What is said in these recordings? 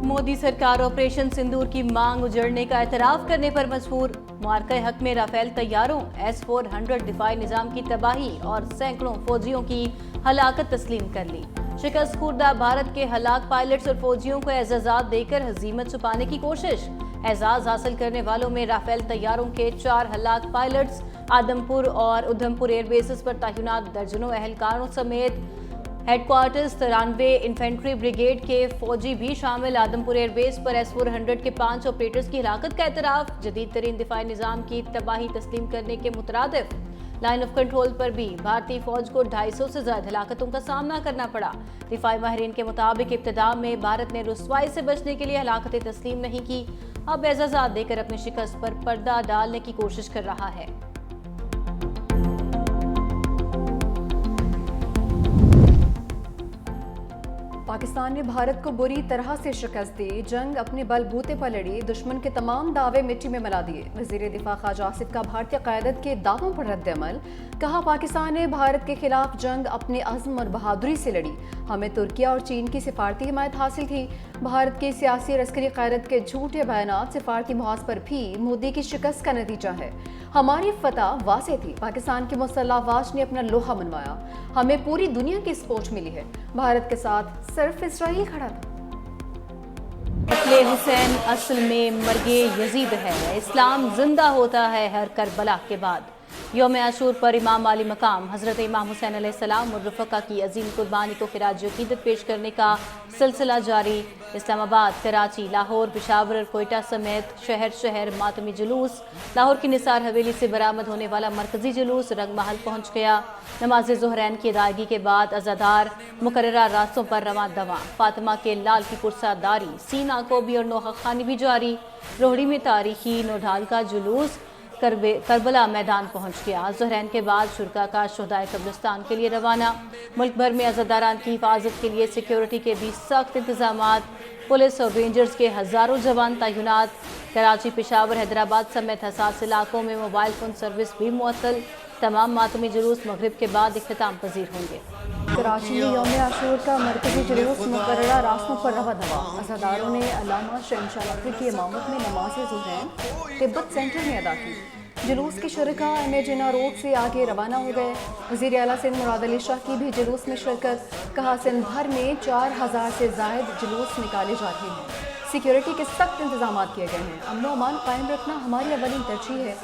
मोदी सरकार ऑपरेशन सिंदूर की मांग उजड़ने का एतराफ करने पर मजबूर। मार्के हक में राफेल तैयारों, S-400 दिफाई निजाम की तबाही और सैकड़ों फौजियों की हलाकत तस्लीम कर ली। शिकस्त खुर्दा भारत के हलाक पायलट्स और फौजियों को एजाजात देकर हजीमत छुपाने की कोशिश। एजाज हासिल करने वालों में राफेल तैयारों के 4 हलाक पायलट्स, आदमपुर और उधमपुर एयरबेसेस पर तैनात दर्जनों एहलकारों समेत हेडक्वार्टर्स 93 इन्फेंट्री ब्रिगेड के फौजी भी शामिल। आदमपुर एयरबेस पर S-400 के 5 ऑपरेटर्स की हलाकत का एतराफ। जदीद तरीन दिफाई निजाम की तबाही तस्लीम करने के मुतरादिफ लाइन ऑफ कंट्रोल पर भी भारतीय फौज को 250 से ज्यादा हलाकतों का सामना करना पड़ा। दिफाई माहिरीन के मुताबिक इब्तिदा में भारत ने रुस्वाई से बचने के लिए हलाकतें तस्लीम नहीं की, अब एजाजात देकर अपनी शिकस्त पर पर्दा डालने की कोशिश कर रहा है। पाकिस्तान ने भारत को बुरी तरह से शिकस्त दी, जंग अपने बलबूते पर लड़ी, दुश्मन के तमाम दावे मिट्टी में मिला दिए। वज़ीर दिफा ख्वाजा आसिफ का भारतीय क़यादत के दावों पर रद्द-ए-अमल। कहा, पाकिस्तान ने भारत के खिलाफ जंग अपने अज़्म और बहादुरी से लड़ी। हमें तुर्किया और चीन की सिफारती हिमायत हासिल थी। भारत की सियासी और अस्करी क़यादत के झूठे बयानात सिफारती मुहाज पर भी मोदी की शिकस्त का नतीजा है। हमारी फतह वाज़ेह थी, पाकिस्तान की मुसल्लह अफ़वाज ने अपना लोहा मनवाया। हमें पूरी दुनिया की सपोर्ट मिली है। भारत के साथ सिर्फ इसराइल खड़ा था। कत्ले हुसैन असल में मर्गे यजीद है, इस्लाम जिंदा होता है हर करबला के बाद। यौम आशूर पर इमाम वाली मकाम हज़रत इमाम हुसैन अलैहिस्सलाम और रफ़का की अजीम कुर्बानी को खिराज अक़ीदत पेश करने का सिलसिला जारी। इस्लामाबाद, कराची, लाहौर, पेशावर और कोयटा समेत शहर शहर मातमी जुलूस। लाहौर की निसार हवेली से बरामद होने वाला मरकजी जुलूस रंग महल पहुँच गया। नमाज ज़ोहरैन की अदायगी के बाद अज़ादार मुकर्ररा रास्तों पर रवां दवा। फातिमा के लाल की पुरसादारी, सीना कोबी और नोहा खानी भी जारी। रोहड़ी में तारीखी नौढाल का जुलूस करबला मैदान पहुंच गया। ज़ोहरैन के बाद शुरका का शुहदाए कब्रिस्तान के लिए रवाना। मुल्क भर में अज़ादारान की हिफाजत के लिए सिक्योरिटी के भी सख्त इंतजामात। पुलिस और रेंजर्स के हज़ारों जवान तैनात। कराची, पेशावर, हैदराबाद समेत हसास इलाकों में मोबाइल फ़ोन सर्विस भी मुअत्तल। तमाम मातमी जुलूस मगरिब के बाद इख्तिताम पजीर होंगे। कराची में यौम आशूर का मरकजी जुलूस मुकर्ररा रास्तों पर रवा दवा। अज़ादारों ने अल्लामा शहंशाह नकवी की इमामत में नमाज ज़ोहरैन तिब्बत सेंटर में अदा की। जुलूस के शुरका एम जिन्ना रोड से आगे रवाना हो गए। वज़ीर आला सिंध मुराद अली शाह की भी जुलूस में शिरकत। कहा, सिंध भर में 4000 से ज़ायद जुलूस निकाले जा रहे हैं। सिक्योरिटी के सख्त इंतजाम किए गए हैं। अमन व अमान कायम रखना हमारी अवलिन तरजीह है।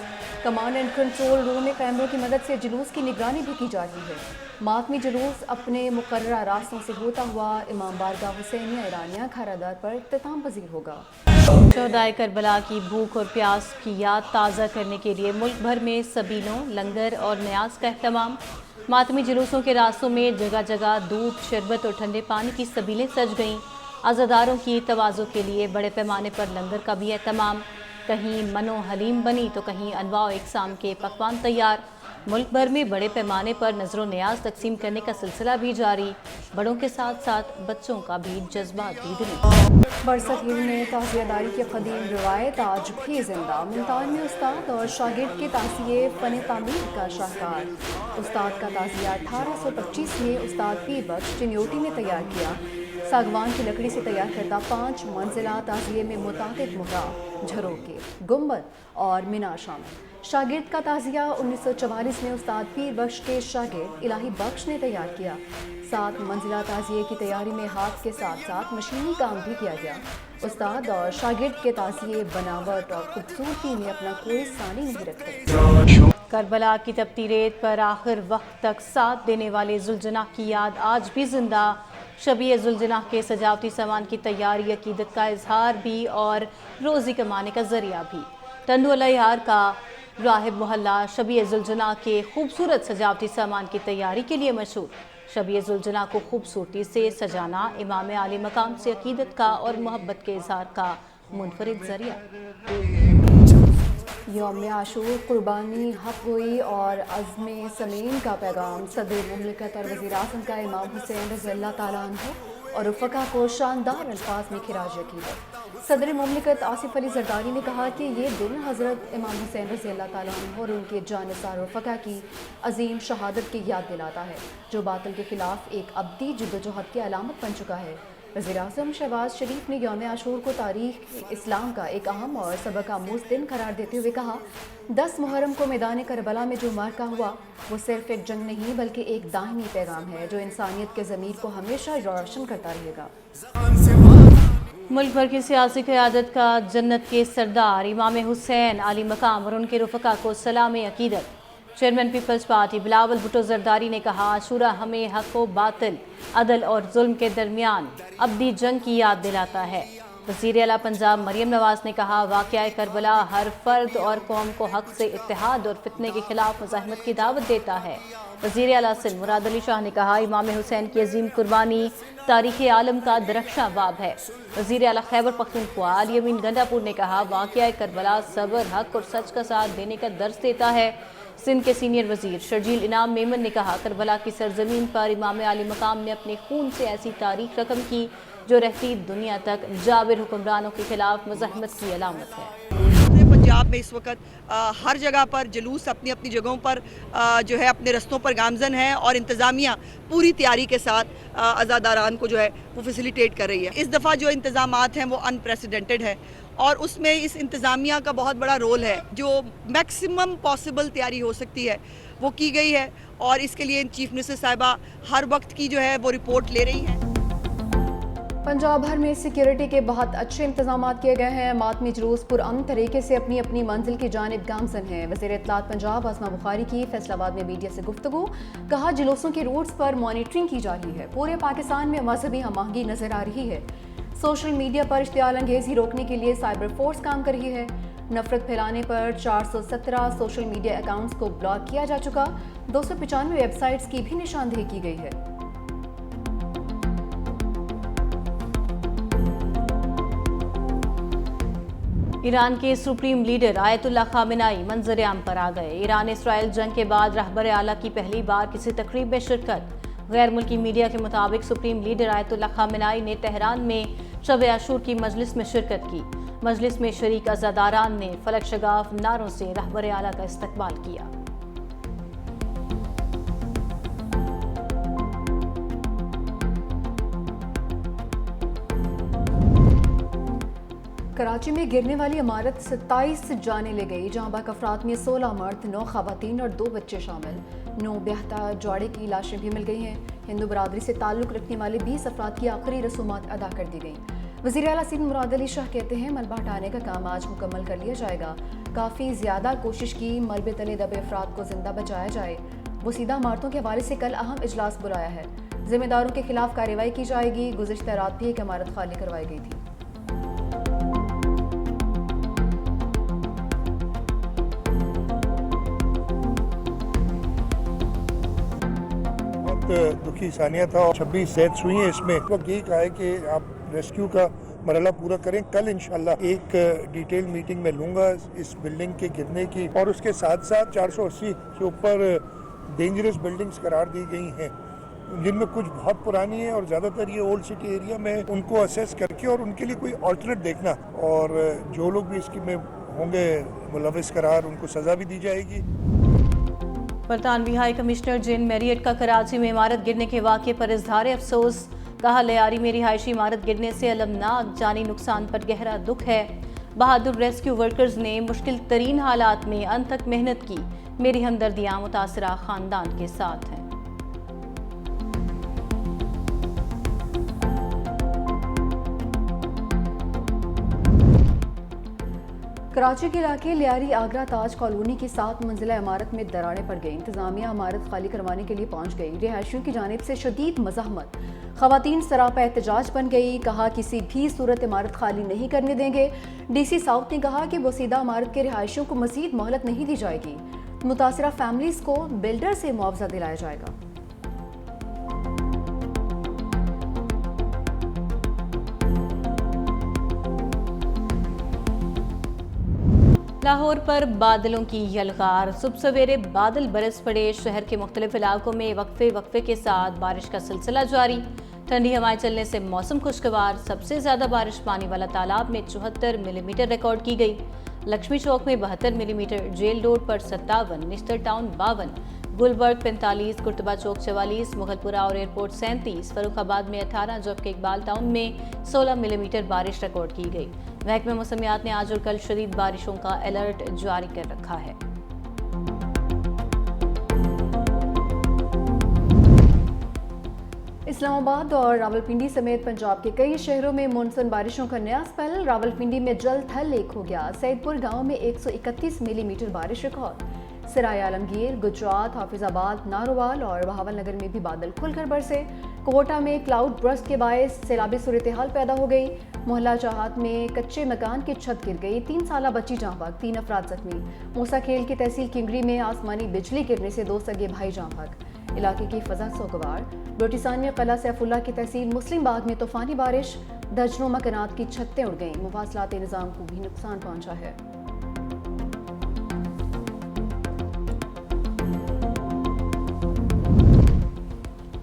कमांड एंड कंट्रोल रूम में कैमरों की मदद से जुलूस की निगरानी भी की जा रही है। मातमी जुलूस अपने मुकर्ररा रास्तों से होता हुआ इमाम बारगाह हुसैनिया ईरानिया खारादार पर इख्तिताम पजीर होगा। शहदाए करबला की भूख और प्यास की याद ताज़ा करने के लिए मुल्क भर में सबीलों, लंगर और न्याज का एहतमाम। मातमी जुलूसों के रास्तों में जगह जगह दूध, शरबत और ठंडे पानी की सबीलें सज गईं। अज़ादारों की तवाज़ो के लिए बड़े पैमाने पर लंगर का भी एहतमाम। कहीं मनो हलीम बनी तो कहीं अनवा इकसाम के पकवान तैयार। मुल्क भर में बड़े पैमाने पर नजरो न्याज तकसीम करने का सिलसिला भी जारी। बड़ों के साथ साथ बच्चों का भी जज्बा दीदनी। बरसत हिल में ताज़ियादारी की कदीम रिवायत आज भी जिंदा। मुल्तान में उस्ताद और शागिर्द के ताज़िये फ़न तामीर का शाहकार। उस्ताद का ताज़िया 1825 में उस्ताद पीर बख्श चिन्योटी ने तैयार किया। सागवान की लकड़ी से तैयार करदा 5 मंजिला ताज़िये में मुताबिक मुहराब, झरोके, गुंबद और मीनार शामिल। शागिर्द का ताज़िया 1944 में उस्ताद पीर बख्श के शागिर्द इलाही बख्श ने तैयार किया। 7 मंजिला ताज़िये की तैयारी में हाथ के साथ साथ मशीनी काम भी किया गया। उस्ताद और शागिर्द के ताज़िये बनावट और खूबसूरती में अपना कोई सानी नहीं रखते। करबला की तपती रेत पर आखिर वक्त तक साथ देने वाले जुलजनाह की याद आज भी जिंदा। शबीए जुलजनाह के सजावटी सामान की तैयारी अकीदत का इजहार भी और रोज़ी कमाने का जरिया भी। टंडू अलैहार का राहिब मोहल्ला शबीए जुलजनाह के खूबसूरत सजावटी सामान की तैयारी के लिए मशहूर। शबीए जुलजनाह को खूबसूरती से सजाना इमाम आली मकाम से अकीदत का और मोहब्बत के इजहार का मुनफरिद जरिया। यौम आशूर कुर्बानी, हक गोई और अज़्म समीन का पैगाम। सदर मुमलिकत और वज़ीर आज़म का इमाम हुसैन रज़ियल्लाहु ताला अन्हु और रफ़का को शानदार अल्फाज में खिराज अक़ीदत। सदर मुमलिकत आसिफ अली ज़रदारी ने कहा कि ये दिन हज़रत इमाम हुसैन रज़ियल्लाहु ताला अन्हु और उनके जानिसार रफ़का की अजीम शहादत की याद दिलाता है, जो बातिल के खिलाफ एक अब्दी जद्दोजहद की अलामत बन चुका है। वज़ीर आज़म शहबाज शरीफ ने यौम आशूर को तारीख़ इस्लाम का एक अहम और सबक आमूज़ दिन करार देते हुए कहा, 10 मुहर्रम को मैदान करबला में जो मार्का हुआ वो सिर्फ एक जंग नहीं बल्कि एक दाहिनी पैगाम है जो इंसानियत के ज़मीर को हमेशा रोशन करता रहेगा। मुल्क भर की सियासी क़यादत का जन्नत के सरदार इमाम हुसैन आली मकाम और उनके रुफ़क़ा को सलाम अक़ीदत। चेयरमैन पीपल्स पार्टी बिलावल भुट्टो ज़रदारी ने कहा, आशूरा हमें हक़ व बातिल, अदल और जुल्म के दरमियान अबदी जंग की याद दिलाता है। वज़ीर आला पंजाब मरियम नवाज़ ने कहा, वाक़या करबला हर फर्द और कौम को हक़ से इत्तेहाद और फितने के खिलाफ मुज़ाहमत की दावत देता है। वज़ीर आला सिंध मुराद अली शाह ने कहा, इमाम हुसैन की अजीम कुर्बानी तारीख़ आलम का दरख्शां बाब है। वज़ीर आला खैबर पख्तूनख्वा अली अमीन गंडापुर ने कहा, वाक़या करबला सब्र, हक़ और सच का साथ देने का दर्स देता है। सिंध के सीनियर वज़ीर शर्जील इनाम मेमन ने कहा, करबला की सरजमीन पर इमाम आली मकाम ने अपने खून से ऐसी तारीख़ रकम की जो रहती दुनिया तक जाबिर हुक्मरानों के खिलाफ मुज़ाहमत की अलामत है। पंजाब में इस वक्त हर जगह पर जुलूस अपनी अपनी जगहों पर जो है अपने रस्तों पर गामजन है और इंतज़ामिया पूरी तैयारी के साथ आज़ादारान को जो है वो फैसिलिटेट कर रही है। इस दफ़ा जो इंतज़ामात हैं वो अनप्रेसिडेंटेड है और उसमें इस इंतज़ामिया का बहुत बड़ा रोल है। जो मैक्सिमम पॉसिबल तैयारी हो सकती है वो की गई है और इसके लिए चीफ मिनिस्टर साहिबा हर वक्त की जो है वो रिपोर्ट ले रही हैं। पंजाब भर में सिक्योरिटी के बहुत अच्छे इंतजाम किए गए हैं। मातमी जुलूस पुरअमन तरीके से अपनी अपनी मंजिल की जानिब गामजन है। वज़ीर इत्तलात पंजाब आसमा बुखारी की फैसलाबाद में मीडिया से गुफ्तगू, कहा जुलूसों के रूट्स पर मॉनिटरिंग की जा रही है। पूरे पाकिस्तान में मजहबी हम आहंगी नजर आ रही है। सोशल मीडिया पर इश्तियाल अंगेज़ी रोकने के लिए साइबर फोर्स काम कर रही है। नफरत फैलाने पर 417 सोशल मीडिया अकाउंट्स को ब्लॉक किया जा चुका। 295 वेबसाइट्स की भी निशानदेही की गई है। ईरान के सुप्रीम लीडर आयतुल्लाह खामेनाई मंजर आम पर आ गए। ईरान इसराइल जंग के बाद रहबर आला की पहली बार किसी तकरीब में शिरकत। गैर मुल्की मीडिया के मुताबिक सुप्रीम लीडर आयतुल्लाह खामेनाई ने तेहरान में शब आशूर की मजलिस में शिरकत की। मजलिस में शरीक अज़ादारान ने फलक शगाफ नारों से रहबर आला का इस्तकबाल किया। कराची में गिरने वाली इमारत 27 जाने ले गई, जहां बाक अफराद में 16 मर्द, 9 खवातीन और 2 बच्चे शामिल। 9 ब्याहता जोड़े की लाशें भी मिल गई हैं। हिंदू बरादरी से ताल्लुक़ रखने वाले 20 अफराद की आखिरी रसूमात अदा कर दी गई। वज़ीर आला सिंध मुराद अली शाह कहते हैं, मलबा हटाने का काम आज मुकम्मल कर लिया जाएगा। काफ़ी ज़्यादा कोशिश की मलबे तले दबे अफराद को जिंदा बचाया जाए। बोसीदा इमारतों के हवाले से कल अहम इजलास बुलाया है। जिम्मेदारों के खिलाफ कार्रवाई की जाएगी। गुज़िश्ता रात भी एक इमारत खाली करवाई गई थी। दुखी सानिया था और 26 डेथ्स हुई हैं। इसमें वक्त यही कहा है कि आप रेस्क्यू का मरहला पूरा करें। कल इंशाल्लाह एक डिटेल मीटिंग में लूँगा इस बिल्डिंग के गिरने की, और उसके साथ साथ 480 से ऊपर डेंजरस बिल्डिंग्स करार दी गई हैं, जिनमें कुछ बहुत पुरानी है और ज़्यादातर ये ओल्ड सिटी एरिया में, उनको असेस करके और उनके लिए कोई ऑल्टरनेट देखना, और जो लोग भी इसकी में होंगे मुलविस करार, उनको सज़ा भी दी जाएगी। बरतानवी हाई कमिश्नर जेन मैरियट का कराची में इमारत गिरने के वाक़े पर इजहार अफसोस। कहा, लियारी में रिहायशी इमारत गिरने से अलमनाक जानी नुकसान पर गहरा दुख है। बहादुर रेस्क्यू वर्कर्स ने मुश्किल तरीन हालात में अंत तक मेहनत की। मेरी हमदर्दियाँ मुतासरा ख़ानदान के साथ हैं। कराची के इलाके लियारी आगरा ताज कॉलोनी की 7 मंजिला इमारत में दरारें पड़ गई। इंतजामिया इमारत खाली करवाने के लिए पहुंच गई। रिहायशियों की जानिब से शदीद मज़ाहमत। खवातीन सरापा एहतजाज बन गई। कहा, किसी भी सूरत इमारत खाली नहीं करने देंगे। DC साउथ ने कहा कि बोसीदा इमारत के रिहायशियों को मजीद मोहलत नहीं दी जाएगी। मुतासरा फैमिलीज को बिल्डर से मुआवजा दिलाया जाएगा। लाहौर पर बादलों की यलगार। सुबह सवेरे बादल बरस पड़े। शहर के मुख्तलिफ इलाकों में वक्फे के साथ बारिश का सिलसिला जारी। ठंडी हवाएं चलने से मौसम खुशगवार। सबसे ज्यादा बारिश पानी वाला तालाब में 74 मिलीमीटर रिकॉर्ड की गई। लक्ष्मी चौक में 72 मिलीमीटर, जेल रोड पर 57, निश्तर टाउन 52, गुलबर्ग 45, कुर्तबा चौक 44, मुगलपुरा और एयरपोर्ट 37, फर्रुखाबाद में 18 जबकि इकबाल टाउन में 16 मिलीमीटर बारिश रिकॉर्ड की गई। महकमे मौसमियात ने आज और कल शदीद बारिशों का अलर्ट जारी कर रखा है। इस्लामाबाद और रावलपिंडी समेत पंजाब के कई शहरों में मानसून बारिशों का नया स्पेल। रावलपिंडी में जल थल एक हो गया। सैदपुर गांव में 131 मिलीमीटर बारिश रिकॉर्ड। सराय आलमगीर, गुजरात, हाफिजाबाद, नारोवाल और बहावलनगर में भी बादल खुलकर बरसे। कोटा में क्लाउड बर्स्ट के बायस सैलाबी सूरत हाल पैदा हो गई। मोहल्ला चाहत में कच्चे मकान की छत गिर गई। 3 साला बच्ची जाँ बहक, 3 अफराद जख्मी। मूसा खेल की तहसील किंगरी में आसमानी बिजली गिरने से 2 सगे भाई जाँ बहक। इलाके की फजा सोगवार। बलोचिस्तान में क़िला सैफुल्लाह की तहसील मुस्लिम बाग में तूफानी बारिश, दर्जनों मकानात की छतें उड़ गईं। मुवासलात निज़ाम को भी नुकसान पहुंचा है।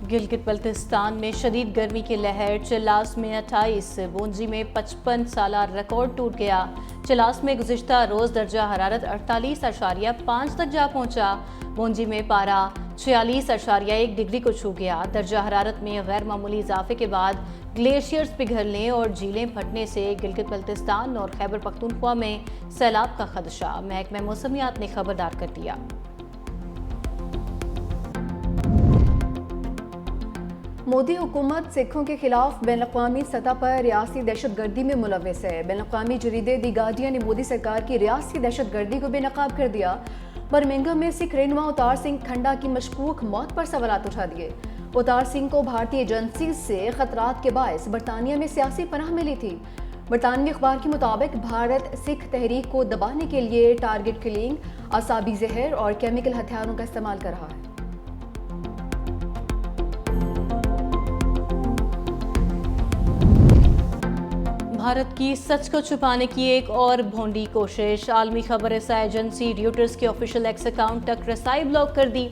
गिलगित बल्तिस्तान में शदीद गर्मी की लहर। चिल्लास में 28, बोंजी में 55 साला रिकॉर्ड टूट गया। चिल्लास में गुज़िश्ता रोज़ दर्जा हरारत 48.5 तक जा पहुंचा। बोंजी में पारा 46.1 डिग्री को छू गया। दर्जा हरारत में गैर मामूली इजाफे के बाद ग्लेशियर्स पिघलने और झीलें फटने से गिलगित बल्तिस्तान और खैबर पख्तूनख्वा में सैलाब का खदशा। महकमे मौसमियात ने खबरदार कर दिया। मोदी हुकूमत सिखों के खिलाफ बैनुल-अक़वामी सतह पर रियासी दहशत गर्दी में मुलव्वस है। बैनुल-अक़वामी जरीदे दी गार्डियन ने मोदी सरकार की रियासी दहशत गर्दी को बेनकाब कर दिया। बर्मिंघम में सिख रहनुमा अवतार सिंह खंडा की मशकूक मौत पर सवालात उठा दिए। अवतार सिंह को भारतीय एजेंसी से खतरात के बायस बरतानिया में सियासी पनाह मिली थी। बरतानवी अखबार के मुताबिक भारत सिख तहरीक को दबाने के लिए टारगेट किलिंग, असाबी जहर और केमिकल हथियारों का इस्तेमाल कर रहा है। भारत की सच को छुपाने की एक और भोंडी कोशिश। आलमी खबर रसा एजेंसी रॉयटर्स के ऑफिशियल एक्स अकाउंट तक रसाई ब्लॉक कर दी।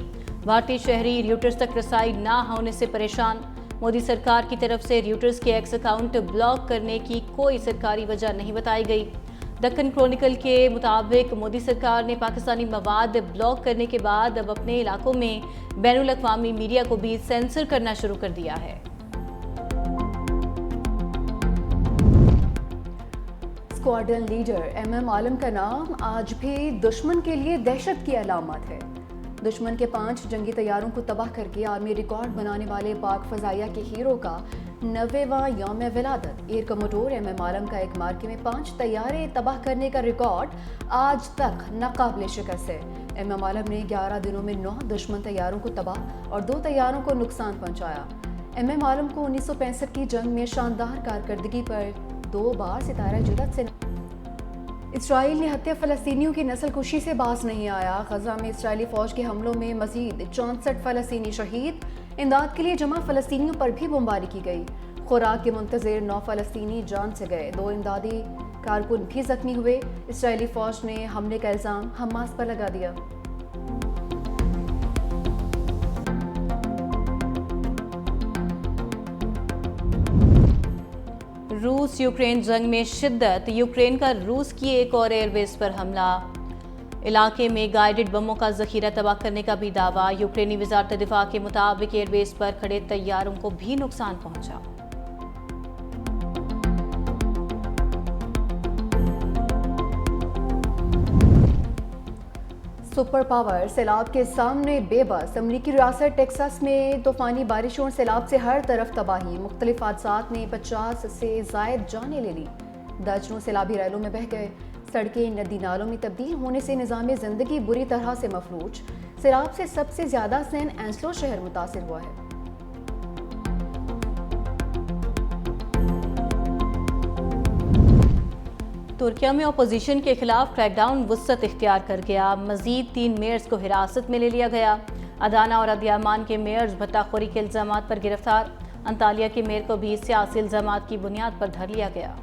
भारतीय शहरी रॉयटर्स तक रसाई ना होने से परेशान। मोदी सरकार की तरफ से रॉयटर्स के एक्स अकाउंट ब्लॉक करने की कोई सरकारी वजह नहीं बताई गई। दक्कन क्रॉनिकल के मुताबिक मोदी सरकार ने पाकिस्तानी मवाद ब्लॉक करने के बाद अब अपने इलाकों में बैनुल अक़वामी मीडिया को भी सेंसर करना शुरू कर दिया है। स्क्वाड्रन लीडर एमएम आलम का नाम आज भी दुश्मन के लिए दहशत की अलामत है। दुश्मन के 5 जंगी तैयारों को तबाह करके आर्मी रिकॉर्ड बनाने वाले पाक फजाइया के हीरो का 90वां यौम विलादत। एयर कमोडोर एमएम आलम का एक मार्के में 5 तैयारे तबाह करने का रिकॉर्ड आज तक नाकाबिले शिकस्त है। एमएम आलम ने 11 दिनों में 9 दुश्मन तैयारों को तबाह और 2 तैयारों को नुकसान पहुंचाया। एमएम आलम को 1965 की जंग में शानदार कारकर्दगी पर 2 बार सितारा जुदत से। इसराइल ने हत्या फ़लस्तीनियों की नस्ल कुशी से बाज नहीं आया। गजा में इसराइली फ़ौज के हमलों में मज़ीद 64 फ़लस्तीनी शहीद। इमदाद के लिए जमा फ़लस्तीनियों पर भी बमबारी की गई। खुराक के मुंतज़िर 9 फ़लस्तीनी जान से गए। 2 इमदादी कारकुन भी जख्मी हुए। इसराइली फ़ौज ने हमले का इल्ज़ाम हमास पर लगा दिया। रूस यूक्रेन जंग में शिद्दत। यूक्रेन का रूस की एक और एयरबेस पर हमला। इलाके में गाइडेड बमों का जखीरा तबाह करने का भी दावा। यूक्रेनी वज़ारत दिफा के मुताबिक एयरबेस पर खड़े तैयारों को भी नुकसान पहुंचा। सुपर पावर सैलाब के सामने बेबस। अमरीकी रियासत टेक्सास में तूफानी बारिशों और सैलाब से हर तरफ तबाही। मुख्तलिफ हादसात ने 50 से ज़ायद जानें ले ली। दर्जनों सैलाबी रैलों में बह गए। सड़कें नदी नालों में तब्दील होने से निज़ाम ज़िंदगी बुरी तरह से मफलूज। सैलाब से सबसे ज़्यादा सैन एंसलो शहर मुतासिर हुआ है। तुर्किया में अपोजिशन के खिलाफ क्रैकडाउन वुसअत इख्तियार कर गया। मजीद 3 मेयर्स को हिरासत में ले लिया गया। अदाना और अदियामान के मेयर्स भत्ताखोरी के इल्जामात पर गिरफ्तार। अंतालिया के मेयर को भी सियासी इल्जामात की बुनियाद पर धर लिया गया।